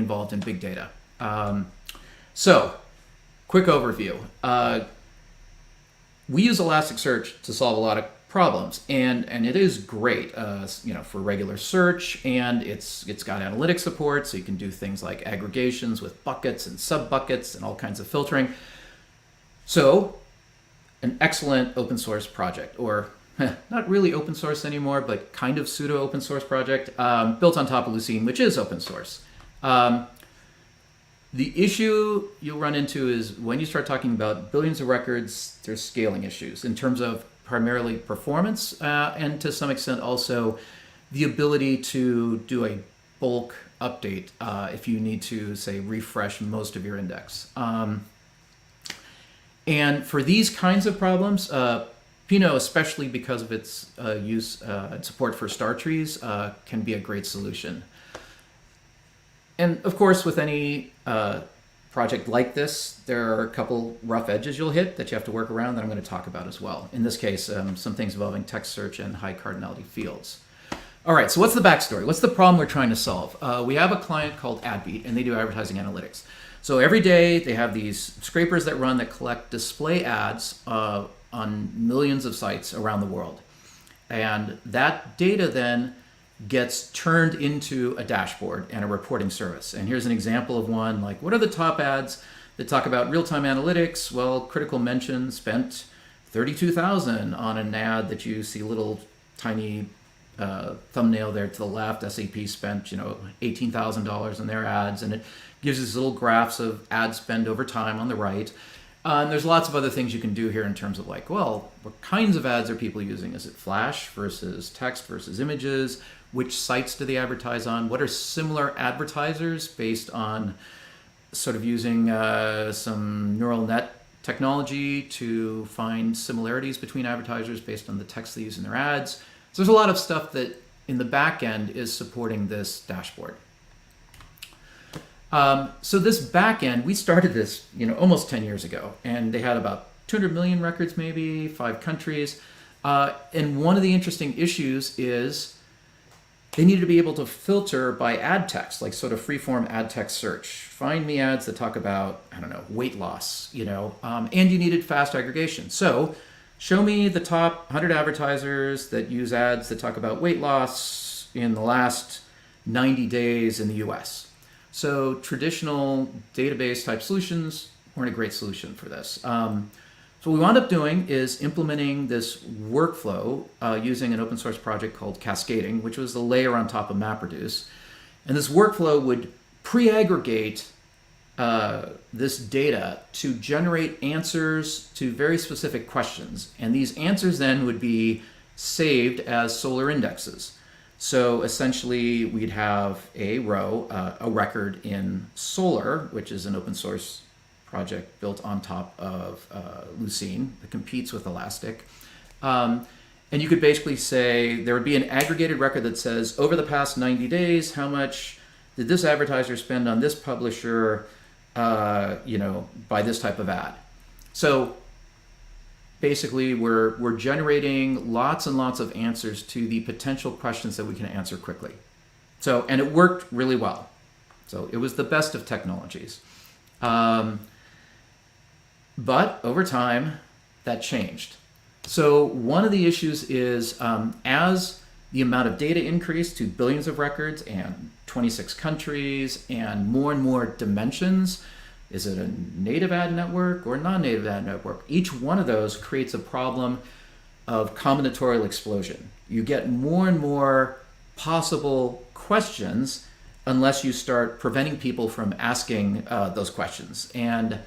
involved in big data. So, quick overview. We use Elasticsearch to solve a lot of problems, and it is great, for regular search, and it's got analytics support, so you can do things like aggregations with buckets and sub-buckets and all kinds of filtering. So, an excellent open source project, or not really open source anymore, but kind of pseudo open source project, built on top of Lucene, which is open source. The issue you'll run into is when you start talking about billions of records, there's scaling issues in terms of primarily performance, and to some extent also the ability to do a bulk update if you need to, say, refresh most of your index. And for these kinds of problems, Pinot, especially because of its use and support for star trees, can be a great solution. And of course, with any project like this, there are a couple rough edges you'll hit that you have to work around that I'm going to talk about as well. In this case, some things involving text search and high cardinality fields. All right, so what's the backstory? What's the problem we're trying to solve? We have a client called AdBeat, and they do advertising analytics. So every day they have these scrapers that run that collect display ads on millions of sites around the world. And that data then gets turned into a dashboard and a reporting service. And here's an example of one, like what are the top ads that talk about real-time analytics? Well, critical mention spent 32,000 on an ad that you see little tiny thumbnail there to the left. SAP spent, $18,000 on their ads, and it gives us little graphs of ad spend over time on the right. And there's lots of other things you can do here in terms of like, well, what kinds of ads are people using? Is it flash versus text versus images? Which sites do they advertise on? What are similar advertisers based on sort of using some neural net technology to find similarities between advertisers based on the text they use in their ads? So there's a lot of stuff that in the back end is supporting this dashboard. So this back end, we started this almost 10 years ago, and they had about 200 million records, maybe 5 countries. And one of the interesting issues is they needed to be able to filter by ad text, like sort of free-form ad text search. Find me ads that talk about, weight loss, and you needed fast aggregation. So show me the top 100 advertisers that use ads that talk about weight loss in the last 90 days in the US. So traditional database type solutions weren't a great solution for this. So what we wound up doing is implementing this workflow using an open source project called Cascading, which was the layer on top of MapReduce. And this workflow would pre-aggregate this data to generate answers to very specific questions. And these answers then would be saved as Solr indexes. So essentially we'd have a row, a record in Solr, which is an open source project built on top of Lucene that competes with Elastic. And you could basically say there would be an aggregated record that says over the past 90 days, how much did this advertiser spend on this publisher, by this type of ad. So basically we're generating lots and lots of answers to the potential questions that we can answer quickly. So, and it worked really well. So it was the best of technologies. But over time, that changed. So one of the issues is as the amount of data increased to billions of records and 26 countries and more dimensions, is it a native ad network or non-native ad network? Each one of those creates a problem of combinatorial explosion. You get more and more possible questions unless you start preventing people from asking those questions. And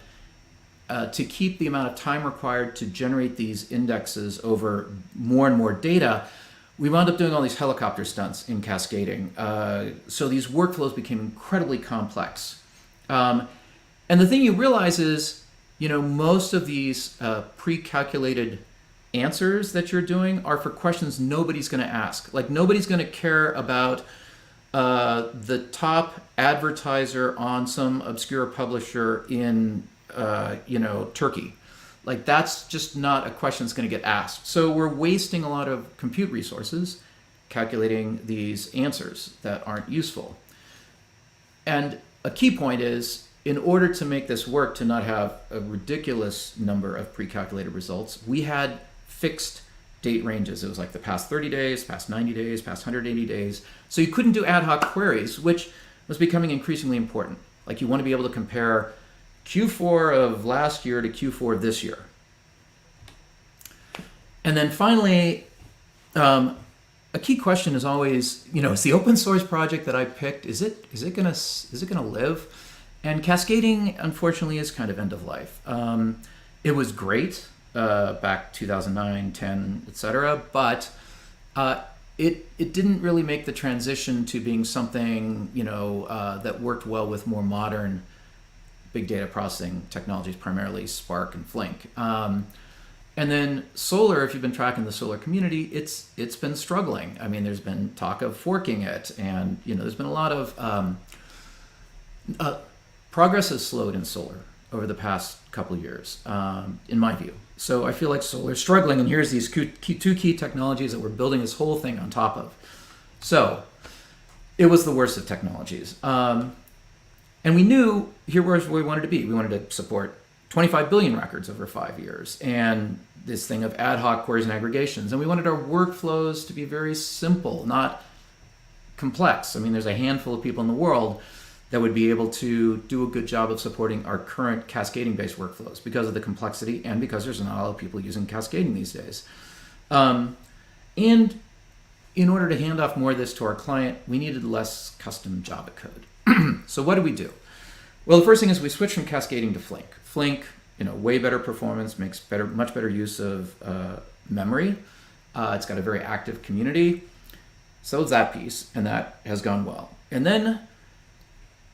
to keep the amount of time required to generate these indexes over more and more data, we wound up doing all these helicopter stunts in cascading. So these workflows became incredibly complex. And the thing you realize is, most of these pre-calculated answers that you're doing are for questions nobody's going to ask. Like nobody's going to care about the top advertiser on some obscure publisher in Turkey. Like that's just not a question that's going to get asked. So we're wasting a lot of compute resources calculating these answers that aren't useful. And a key point is, in order to make this work, to not have a ridiculous number of pre-calculated results, we had fixed date ranges. It was like the past 30 days, past 90 days, past 180 days. So you couldn't do ad hoc queries, which was becoming increasingly important. Like you want to be able to compare Q4 of last year to Q4 of this year. And then finally, a key question is always, is the open source project that I picked, is it gonna live? And cascading, unfortunately, is kind of end of life. It was great back 2009, 10, etc., but it didn't really make the transition to being something that worked well with more modern big data processing technologies, primarily Spark and Flink. And then Solr, if you've been tracking the Solr community, it's been struggling. I mean, there's been talk of forking it, and there's been a lot of progress has slowed in Solr over the past couple of years, in my view. So I feel like Solr is struggling, and here's these two key technologies that we're building this whole thing on top of. So it was the worst of technologies. And we knew here was where we wanted to be. We wanted to support 25 billion records over 5 years, and this thing of ad hoc queries and aggregations. And we wanted our workflows to be very simple, not complex. I mean, there's a handful of people in the world that would be able to do a good job of supporting our current cascading-based workflows because of the complexity and because there's not a lot of people using cascading these days. And in order to hand off more of this to our client, we needed less custom Java code. So what did we do? Well, the first thing is we switched from cascading to Flink. Flink, way better performance, makes much better use of memory. It's got a very active community. So it's that piece, and that has gone well. And then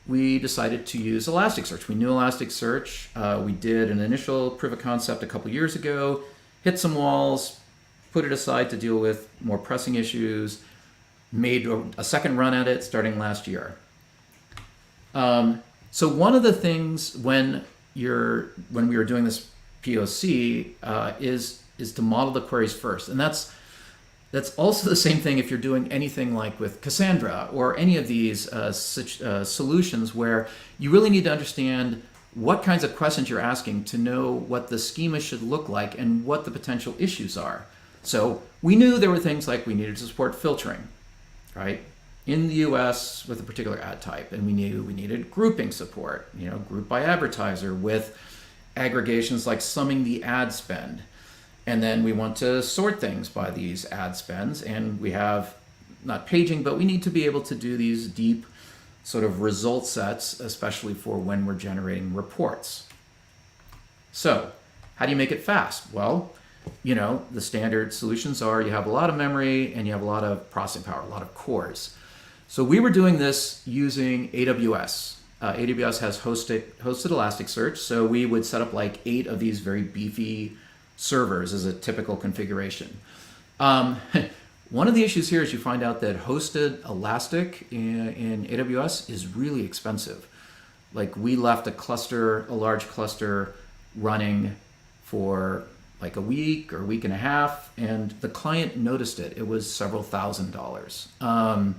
we decided to use Elasticsearch. We knew Elasticsearch. We did an initial proof of concept a couple years ago, hit some walls, put it aside to deal with more pressing issues, made a second run at it starting last year. So one of the things when we were doing this POC is to model the queries first, and that's also the same thing if you're doing anything like with Cassandra or any of these solutions where you really need to understand what kinds of questions you're asking to know what the schema should look like and what the potential issues are. So we knew there were things like we needed to support filtering, right? In the US with a particular ad type, and we knew we needed grouping support, group by advertiser with aggregations like summing the ad spend. And then we want to sort things by these ad spends, and we have not paging, but we need to be able to do these deep sort of result sets, especially for when we're generating reports. So how do you make it fast? Well, the standard solutions are you have a lot of memory and you have a lot of processing power, a lot of cores. So we were doing this using AWS. AWS has hosted Elasticsearch, so we would set up like 8 of these very beefy servers as a typical configuration. One of the issues here is you find out that hosted Elastic in AWS is really expensive. Like we left a large cluster running for like a week or a week and a half, and the client noticed it. It was several $1,000s.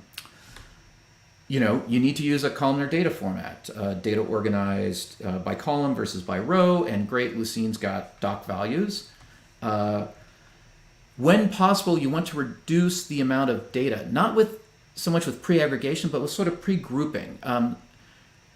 You need to use a columnar data format, data organized by column versus by row, and great, Lucine's got doc values. When possible, you want to reduce the amount of data, not so much with pre-aggregation, but with sort of pre-grouping.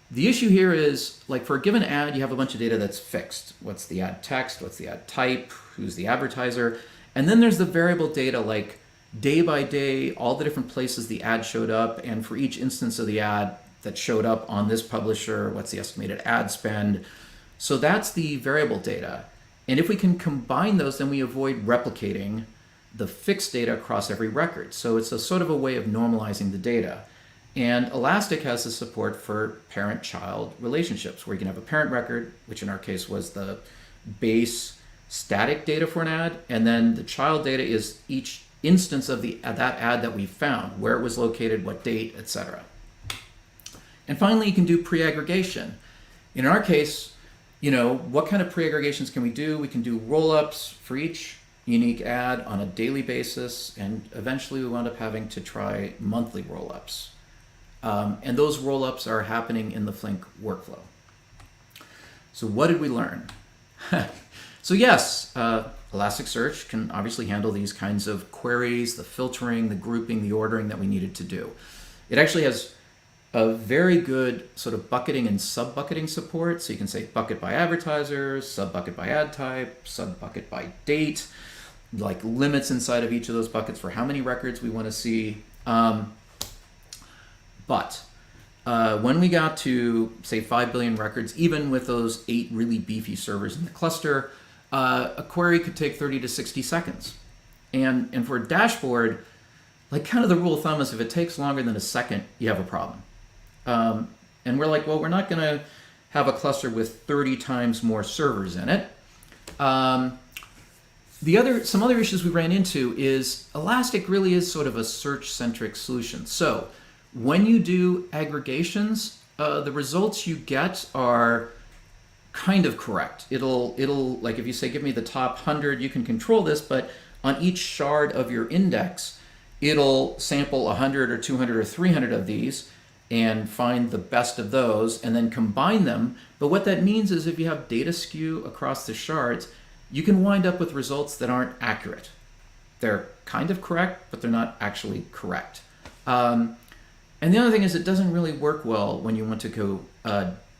The issue here is, like for a given ad, you have a bunch of data that's fixed. What's the ad text? What's the ad type? Who's the advertiser? And then there's the variable data, like day by day, all the different places the ad showed up, and for each instance of the ad that showed up on this publisher, what's the estimated ad spend? So that's the variable data. And if we can combine those, then we avoid replicating the fixed data across every record. So it's a sort of a way of normalizing the data. And Elastic has the support for parent-child relationships, where you can have a parent record, which in our case was the base static data for an ad, and then the child data is each instance of that ad that we found, where it was located, what date, etc. And finally, you can do pre-aggregation. In our case, what kind of pre-aggregations can we do? We can do roll-ups for each unique ad on a daily basis, and eventually we wound up having to try monthly roll-ups. And those roll-ups are happening in the Flink workflow. So what did we learn? So yes, Elasticsearch can obviously handle these kinds of queries, the filtering, the grouping, the ordering that we needed to do. It actually has a very good sort of bucketing and sub-bucketing support. So you can say bucket by advertisers, sub-bucket by ad type, sub-bucket by date, like limits inside of each of those buckets for how many records we want to see. But when we got to, say, 5 billion records, even with those 8 really beefy servers in the cluster, a query could take 30 to 60 seconds. And for a dashboard, like kind of the rule of thumb is if it takes longer than a second, you have a problem. And we're like, well, we're not going to have a cluster with 30 times more servers in it. Some other issues we ran into is Elastic really is sort of a search-centric solution. So when you do aggregations, the results you get are kind of correct. It'll like if you say, give me the top 100, you can control this, but on each shard of your index, it'll sample 100 or 200 or 300 of these and find the best of those and then combine them. But what that means is if you have data skew across the shards, you can wind up with results that aren't accurate. They're kind of correct, but they're not actually correct. And the other thing is it doesn't really work well when you want to go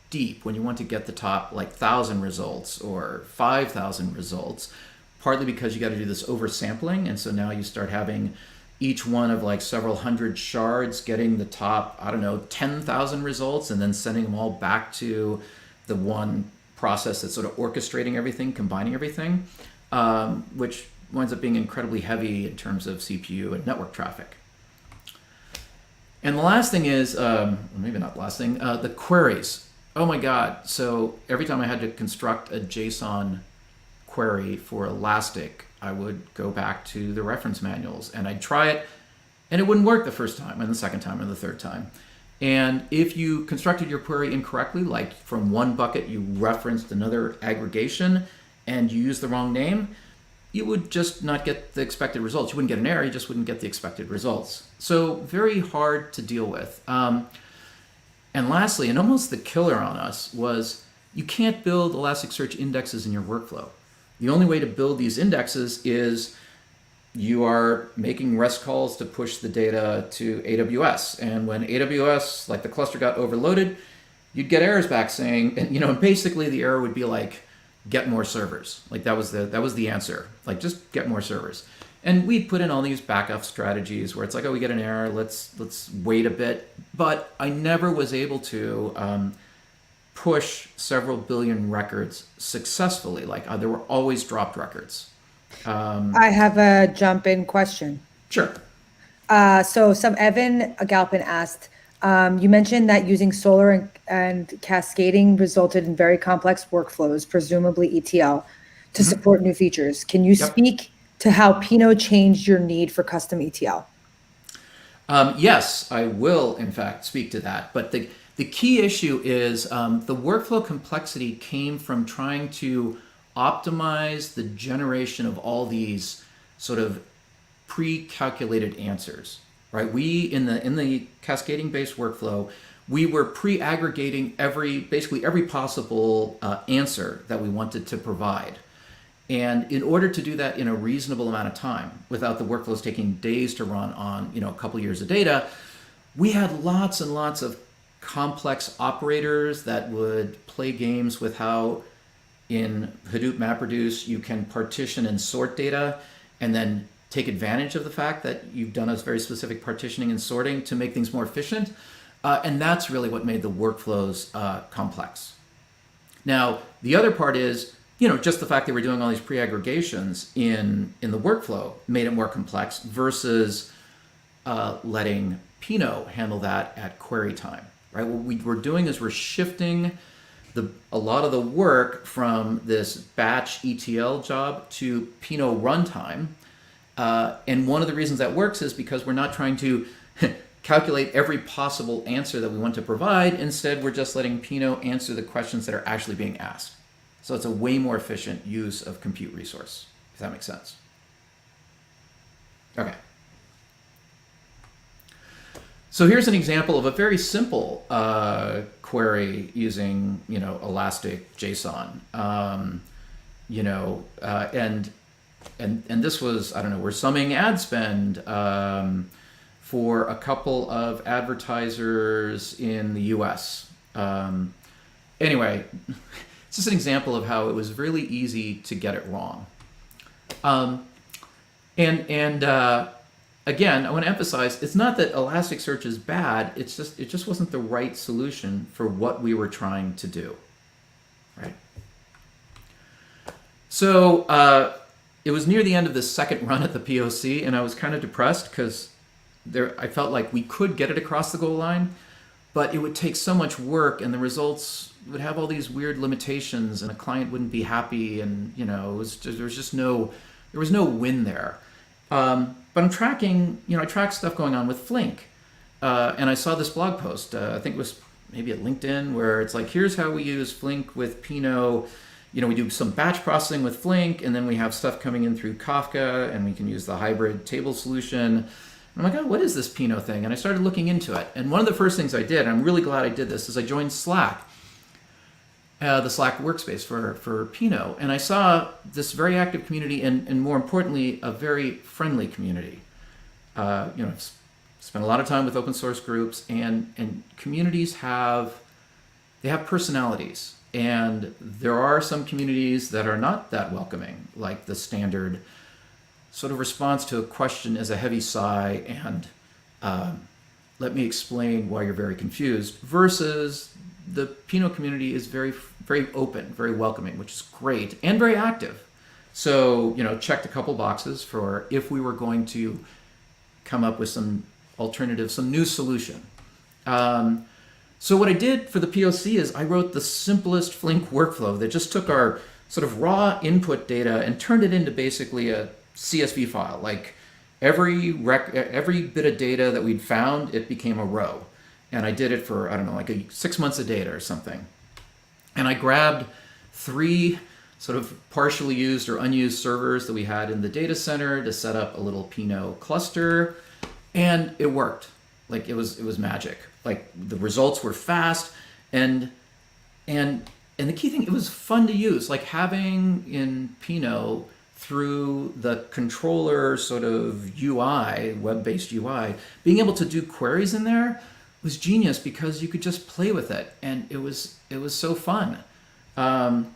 deep, when you want to get the top like 1,000 results or 5,000 results, partly because you got to do this oversampling. And so now you start having each one of like several hundred shards getting the top, 10,000 results and then sending them all back to the one process that's sort of orchestrating everything, combining everything, which winds up being incredibly heavy in terms of CPU and network traffic. And the last thing is, maybe not the last thing, the queries. Oh my God. So every time I had to construct a JSON query for Elastic, I would go back to the reference manuals and I'd try it and it wouldn't work the first time and the second time and the third time. And if you constructed your query incorrectly, like from one bucket you referenced another aggregation and you used the wrong name, you would just not get the expected results. You wouldn't get an error, you just wouldn't get the expected results. So very hard to deal with. And lastly, and almost the killer on us, was you can't build Elasticsearch indexes in your workflow. The only way to build these indexes is you are making REST calls to push the data to AWS. And when AWS, like the cluster got overloaded, you'd get errors back saying, and basically the error would be like, get more servers. Like that was the answer. Like just get more servers. And we put in all these backup strategies where it's like, oh, we get an error, let's wait a bit. But I never was able to push several billion records successfully. Like there were always dropped records. I have a jump-in question. Sure. So Evan Galpin asked, you mentioned that using Solr and cascading resulted in very complex workflows, presumably ETL, to support new features. Can you speak to how Pinot changed your need for custom ETL? Yes, I will, in fact, speak to that. But the key issue is the workflow complexity came from trying to optimize the generation of all these sort of pre-calculated answers. Right? We in the cascading-based workflow, we were pre-aggregating basically every possible answer that we wanted to provide. And in order to do that in a reasonable amount of time, without the workflows taking days to run on a couple years of data, we had lots and lots of complex operators that would play games with how in Hadoop MapReduce you can partition and sort data and then take advantage of the fact that you've done a very specific partitioning and sorting to make things more efficient. And that's really what made the workflows complex. Now, the other part is, just the fact that we're doing all these pre-aggregations in the workflow made it more complex versus letting Pinot handle that at query time, right? What we're doing is we're shifting a lot of the work from this batch ETL job to Pinot runtime. And one of the reasons that works is because we're not trying to calculate every possible answer that we want to provide. Instead, we're just letting Pinot answer the questions that are actually being asked. So it's a way more efficient use of compute resource, if that makes sense. Okay. So here's an example of a very simple query using, Elastic JSON. And this was, I don't know, we're summing ad spend for a couple of advertisers in the U.S. Anyway, it's just an example of how it was really easy to get it wrong. Again, I want to emphasize, it's not that Elasticsearch is bad, it just wasn't the right solution for what we were trying to do, right? So it was near the end of the second run at the POC, and I was kind of depressed because I felt like we could get it across the goal line, but it would take so much work, and the results would have all these weird limitations, and a client wouldn't be happy, and there was no win there. But I'm tracking, I track stuff going on with Flink. And I saw this blog post, I think it was maybe at LinkedIn, where it's like, here's how we use Flink with Pinot. We do some batch processing with Flink, and then we have stuff coming in through Kafka, and we can use the hybrid table solution. And I'm like, oh, what is this Pinot thing? And I started looking into it. And one of the first things I did, and I'm really glad I did this, is I joined Slack. The Slack workspace for Pinot, and I saw this very active community, and more importantly, a very friendly community. Spent a lot of time with open source groups, and communities have personalities, and there are some communities that are not that welcoming, like the standard sort of response to a question is a heavy sigh and let me explain why you're very confused, versus the Pinot community is very, very open, very welcoming, which is great, and very active. So, checked a couple boxes for if we were going to come up with some alternative, some new solution. So what I did for the POC is I wrote the simplest Flink workflow that just took our sort of raw input data and turned it into basically a CSV file. Like every bit of data that we'd found, it became a row. And I did it for, 6 months of data or something. And I grabbed 3 sort of partially used or unused servers that we had in the data center to set up a little Pinot cluster. And it worked. Like it was magic. Like the results were fast, and the key thing, it was fun to use. Like having in Pinot through the controller sort of UI, web-based UI, being able to do queries in there was genius because you could just play with it, and it was so fun. And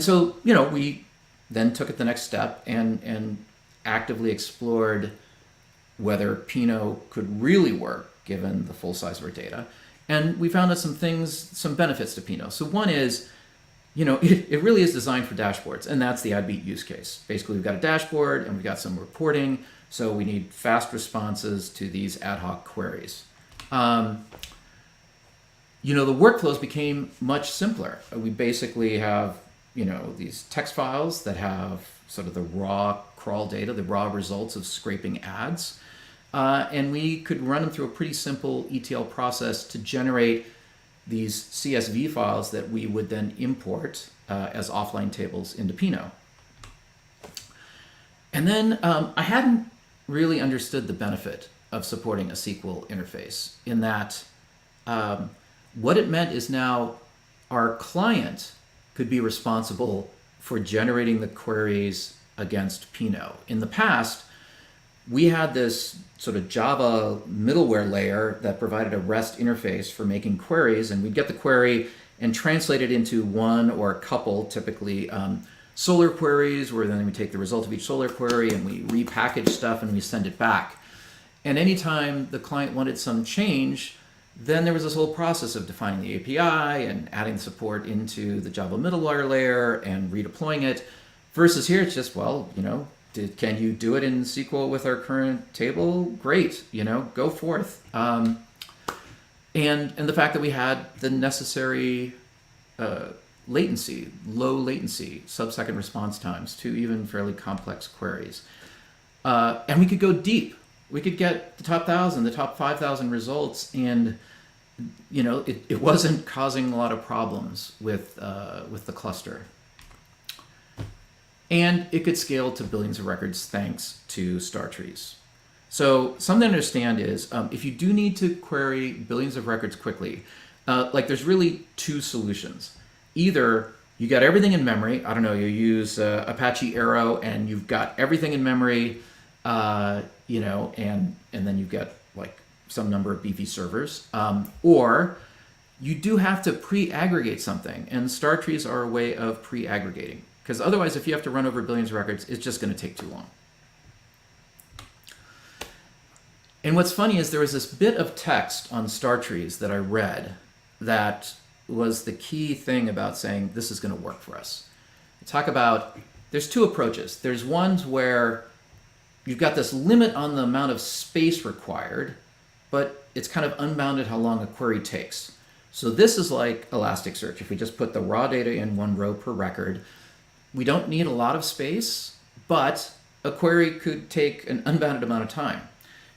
so we then took it the next step and actively explored whether Pinot could really work given the full size of our data. And we found out some benefits to Pinot. So one is, it really is designed for dashboards, and that's the AdBeat use case. Basically, we've got a dashboard and we've got some reporting, so we need fast responses to these ad hoc queries. The workflows became much simpler. We basically have, these text files that have sort of the raw crawl data, the raw results of scraping ads. And we could run them through a pretty simple ETL process to generate these CSV files that we would then import as offline tables into Pinot. And then I hadn't really understood the benefit of supporting a SQL interface, in that what it meant is now our client could be responsible for generating the queries against Pinot. In the past, we had this sort of Java middleware layer that provided a REST interface for making queries, and we'd get the query and translate it into one or a couple, typically Solr queries, where then we take the result of each Solr query and we repackage stuff and we send it back. And anytime the client wanted some change, then there was this whole process of defining the API and adding support into the Java middleware layer and redeploying it, versus here it's just, can you do it in SQL with our current table? Great, go forth. And the fact that we had the necessary low latency, sub-second response times to even fairly complex queries. And we could go deep. We could get the top 1,000, the top 5,000 results, and it wasn't causing a lot of problems with the cluster. And it could scale to billions of records thanks to star trees. So something to understand is if you do need to query billions of records quickly, like there's really two solutions. Either you got everything in memory. I don't know, you use Apache Arrow and you've got everything in memory, you know, and then you've got like some number of beefy servers. Or you do have to pre-aggregate something, and star trees are a way of pre-aggregating. Because otherwise, if you have to run over billions of records, it's just going to take too long. And what's funny is there was this bit of text on star trees that I read that was the key thing about saying this is going to work for us. Talk about, there's two approaches. There's ones where you've got this limit on the amount of space required, but it's kind of unbounded how long a query takes. So this is like Elasticsearch. If we just put the raw data in one row per record, we don't need a lot of space, but a query could take an unbounded amount of time.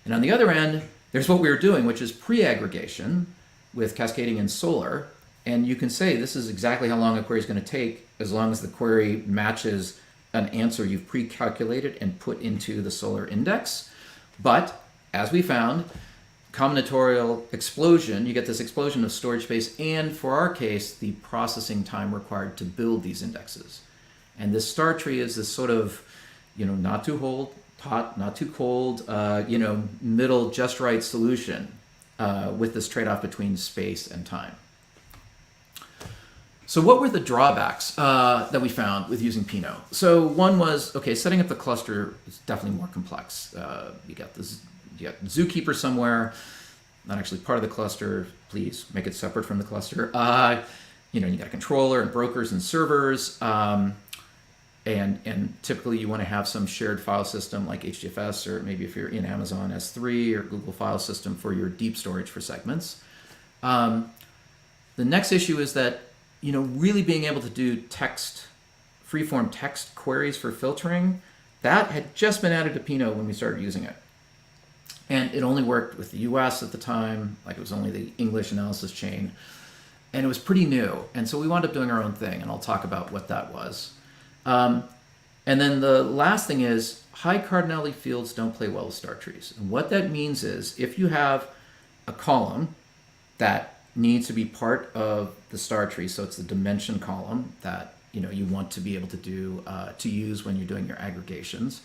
And on the other end, there's what we were doing, which is pre-aggregation with cascading and Solr. And you can say this is exactly how long a query is going to take as long as the query matches an answer you've pre-calculated and put into the Solr index. But as we found, combinatorial explosion, you get this explosion of storage space and, for our case, the processing time required to build these indexes. And this star tree is this sort of, you know, not too hot, not too cold, you know, middle just right solution with this trade-off between space and time. So what were the drawbacks that we found with using Pinot? So one was, okay, setting up the cluster is definitely more complex. You got Zookeeper somewhere, not actually part of the cluster. Please make it separate from the cluster. You know, you got a controller and brokers and servers. And typically you want to have some shared file system like HDFS, or maybe if you're in Amazon S3 or Google File System for your deep storage for segments. The next issue is that, you know, really being able to do freeform text queries for filtering, that had just been added to Pinot when we started using it. And it only worked with the US at the time, like it was only the English analysis chain. And it was pretty new. And so we wound up doing our own thing, and I'll talk about what that was. And then the last thing is high cardinality fields don't play well with star trees. And what that means is if you have a column that needs to be part of the star tree, so it's the dimension column that, you know, you want to be able to do to use when you're doing your aggregations,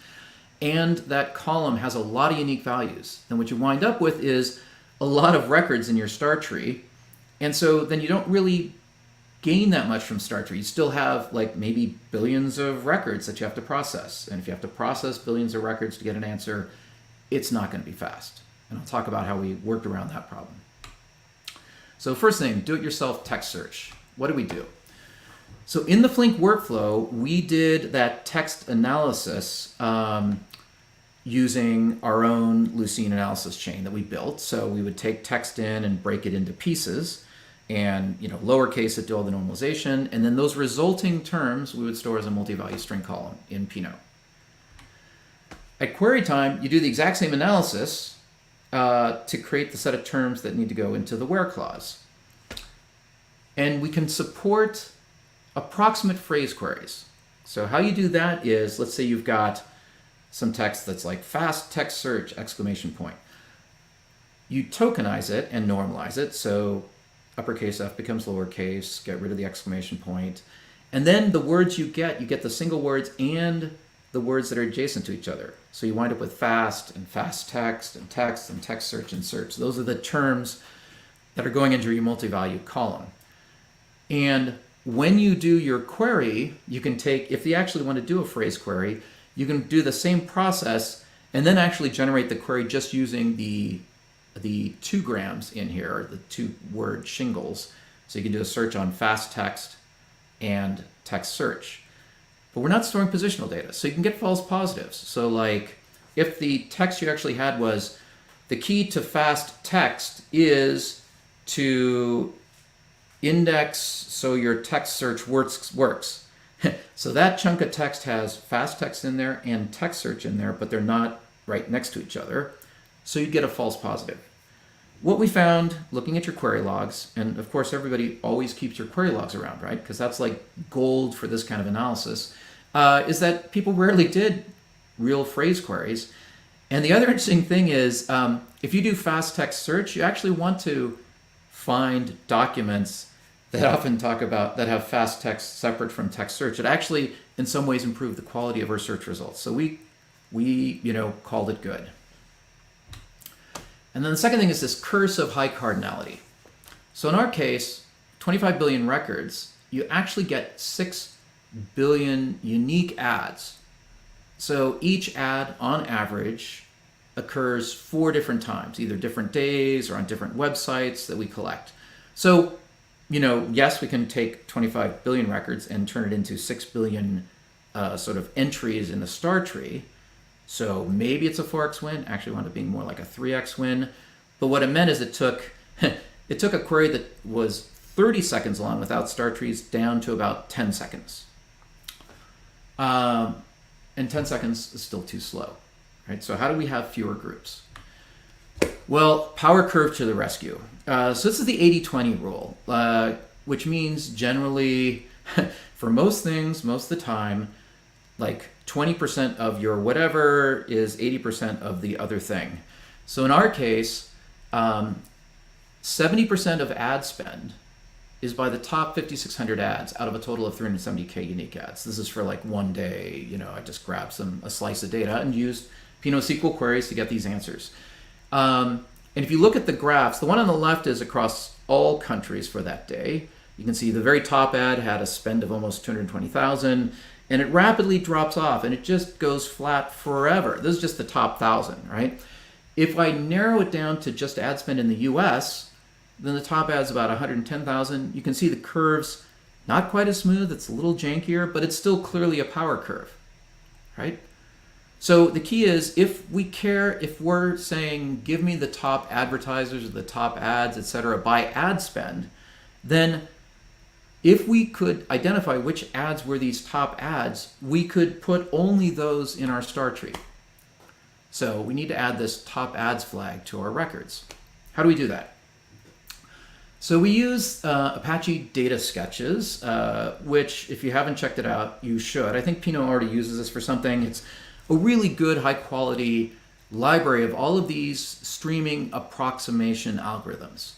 and that column has a lot of unique values, then what you wind up with is a lot of records in your star tree. And so then you don't really gain that much from star tree. You still have like maybe billions of records that you have to process. And if you have to process billions of records to get an answer, it's not going to be fast. And I'll talk about how we worked around that problem. So first thing, do-it-yourself text search. What do we do? So in the Flink workflow, we did that text analysis using our own Lucene analysis chain that we built. So we would take text in and break it into pieces, and, you know, lowercase it, do all the normalization, and then those resulting terms we would store as a multi-value string column in Pinot. At query time, you do the exact same analysis to create the set of terms that need to go into the where clause. And we can support approximate phrase queries. So how you do that is, let's say you've got some text that's like fast text search, exclamation point. You tokenize it and normalize it. So uppercase F becomes lowercase, get rid of the exclamation point. And then the words you get the single words and the words that are adjacent to each other. So you wind up with fast and fast text and text and text search and search. Those are the terms that are going into your multi-value column. And when you do your query, you can take, if you actually want to do a phrase query, you can do the same process and then actually generate the query just using the 2 grams in here, the 2-word shingles. So you can do a search on fast text and text search. But we're not storing positional data, so you can get false positives. So like if the text you actually had was the key to fast text is to index so your text search works. So that chunk of text has fast text in there and text search in there, but they're not right next to each other. So you get a false positive. What we found looking at your query logs, and of course everybody always keeps your query logs around, right? Because that's like gold for this kind of analysis, is that people rarely did real phrase queries. And the other interesting thing is, if you do fast text search, you actually want to find documents that often talk about that have fast text separate from text search. It actually, in some ways, improved the quality of our search results. So we called it good. And then the second thing is this curse of high cardinality. So in our case, 25 billion records, you actually get 6 billion unique ads. So each ad, on average, occurs 4 different times, either different days or on different websites that we collect. So, yes, we can take 25 billion records and turn it into 6 billion sort of entries in the star tree. So maybe it's a 4x win. Actually, it wound up being more like a 3x win. But what it meant is it took a query that was 30 seconds long without star trees down to about 10 seconds. And 10 seconds is still too slow, right? So how do we have fewer groups? Well, power curve to the rescue. So this is the 80-20 rule, which means generally, for most things, most of the time, like 20% of your whatever is 80% of the other thing. So in our case, 70% of ad spend is by the top 5,600 ads out of a total of 370K unique ads. This is for like one day, I just grabbed a slice of data and used Pinot SQL queries to get these answers. And if you look at the graphs, the one on the left is across all countries for that day. You can see the very top ad had a spend of almost 220,000, and it rapidly drops off, and it just goes flat forever. This is just the top 1,000, right? If I narrow it down to just ad spend in the US, then the top ad's about 110,000. You can see the curve's not quite as smooth. It's a little jankier, but it's still clearly a power curve, right? So the key is, if we're saying, give me the top advertisers, or the top ads, etc., by ad spend, then if we could identify which ads were these top ads, we could put only those in our star tree. So we need to add this top ads flag to our records. How do we do that? So we use Apache data sketches, which, if you haven't checked it out, you should. I think Pinot already uses this for something. It's a really good, high-quality library of all of these streaming approximation algorithms.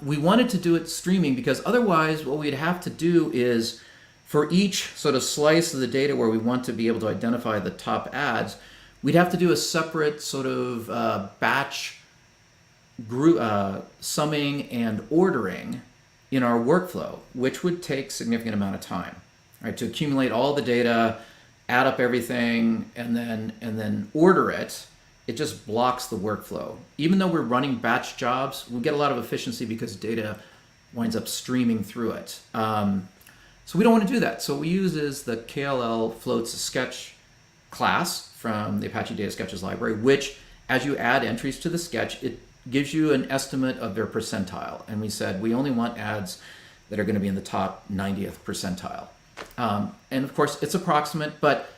We wanted to do it streaming because otherwise what we'd have to do is, for each sort of slice of the data where we want to be able to identify the top ads, we'd have to do a separate sort of batch group, summing and ordering in our workflow, which would take a significant amount of time, right? To accumulate all the data, add up everything, and then order it. It just blocks the workflow. Even though we're running batch jobs, we get a lot of efficiency because data winds up streaming through it. So we don't want to do that. So what we use is the KLL floats sketch class from the Apache Data Sketches library, which, as you add entries to the sketch, it gives you an estimate of their percentile. And we said we only want ads that are going to be in the top 90th percentile. And of course, it's approximate, but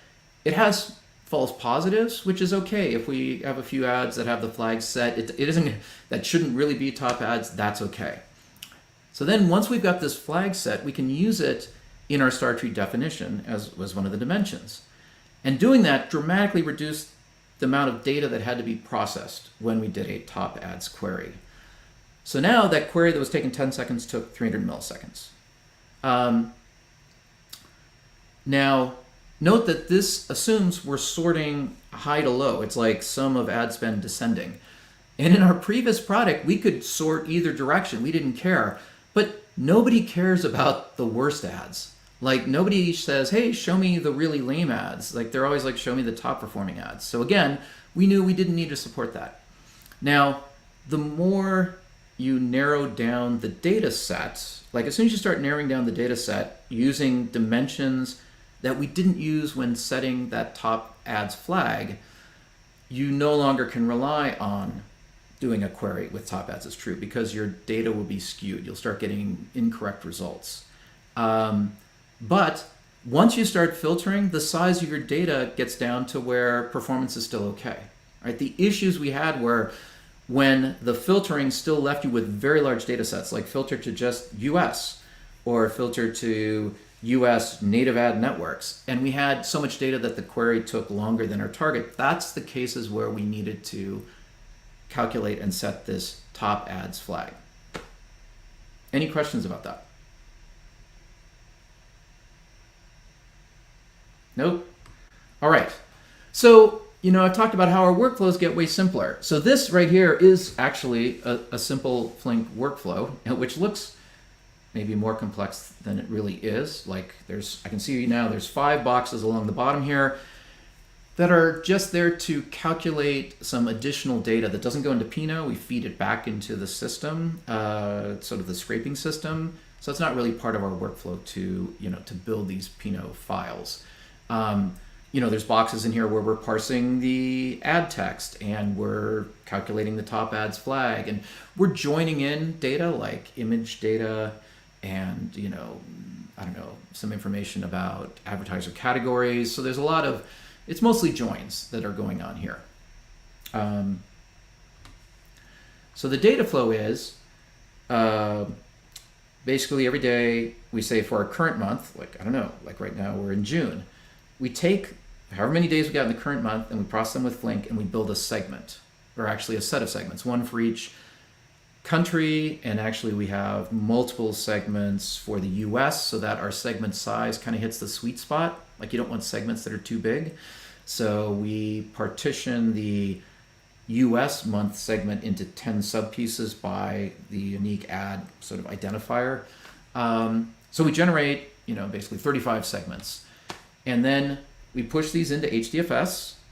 it has false positives, which is okay. If we have a few ads that have the flag set, it isn't, that shouldn't really be top ads, that's okay. So then once we've got this flag set, we can use it in our star tree definition as was one of the dimensions. And doing that dramatically reduced the amount of data that had to be processed when we did a top ads query. So now that query that was taking 10 seconds took 300 milliseconds. Now, note that this assumes we're sorting high to low. It's like sum of ad spend descending. And in our previous product, we could sort either direction. We didn't care. But nobody cares about the worst ads. Like, nobody says, hey, show me the really lame ads. Like, they're always like, show me the top performing ads. So again, we knew we didn't need to support that. Now, the more you narrow down the data set, like as soon as you start narrowing down the data set using dimensions that we didn't use when setting that top ads flag, you no longer can rely on doing a query with top ads as true because your data will be skewed. You'll start getting incorrect results. But once you start filtering, the size of your data gets down to where performance is still okay. Right? The issues we had were when the filtering still left you with very large data sets, like filter to just US or filter to US native ad networks, and we had so much data that the query took longer than our target. That's the cases where we needed to calculate and set this top ads flag. Any questions about that? Nope. All right. So, I've talked about how our workflows get way simpler. So this right here is actually a simple Flink workflow, which looks maybe more complex than it really is. Like I can see now there's 5 boxes along the bottom here that are just there to calculate some additional data that doesn't go into Pinot. We feed it back into the system, sort of the scraping system. So it's not really part of our workflow to build these Pinot files. There's boxes in here where we're parsing the ad text and we're calculating the top ads flag, and we're joining in data like image data and, some information about advertiser categories. So there's a lot of, it's mostly joins that are going on here. So the data flow is basically every day we say for our current month, like right now we're in June, we take however many days we got in the current month and we process them with Flink and we build a segment, or actually a set of segments, one for each country. And actually we have multiple segments for the US so that our segment size kind of hits the sweet spot. Like you don't want segments that are too big. So we partition the US month segment into 10 subpieces by the unique ad sort of identifier. So we generate, basically 35 segments. And then we push these into HDFS,